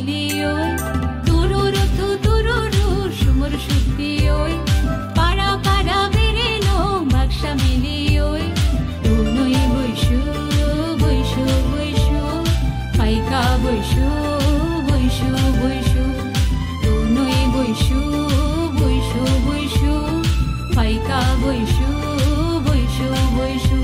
মিলিয়ই তুরুরু তু তুরুরু সুমর শুদ্ধি ওই পাড়া পাড়া বেরেনো বাক্সা মিলিয়ই তুই বৈশু বৈশু বৈশু পাইকা বৈশু বৈশু বৈশু তুই বৈশু বৈশু বৈশু পাইকা বৈশু বৈশু বৈশু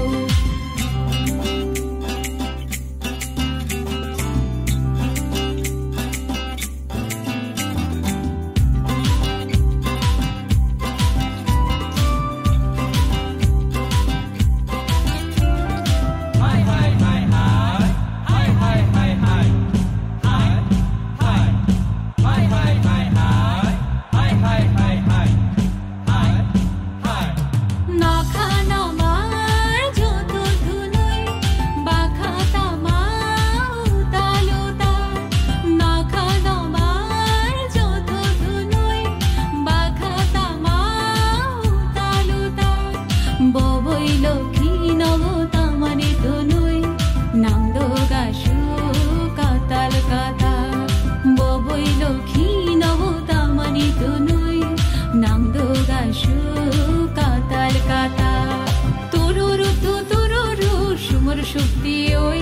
শুক্তি ওই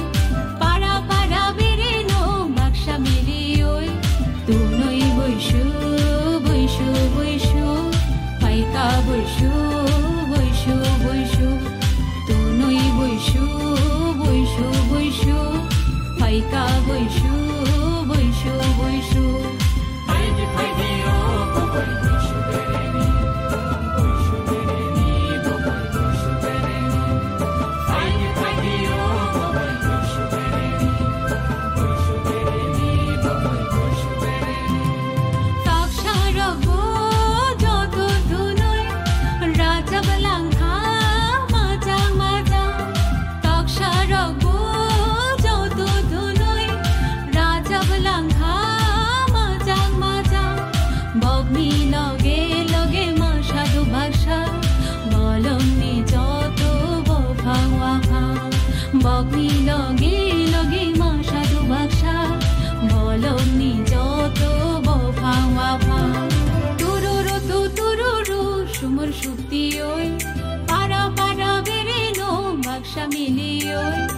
পাড়া পাড়া বেরেনো বাক্সা মিলিয়ই তুই বৈশু বৈশু বৈশু পাইকা বৈশু বৈশু বৈশু তুই বৈশু বৈশু বৈশু পাইকা বৈশু বৈশু বৈশু বগনি লগে লগে মা সাধু বাক্সা বলনি যত বফাওয়া ভা তুরুরু তু তুরুরু সুমর শুক্তি ওই পাড়া পাড়া বেরেনো বাক্সা মিলিয়ই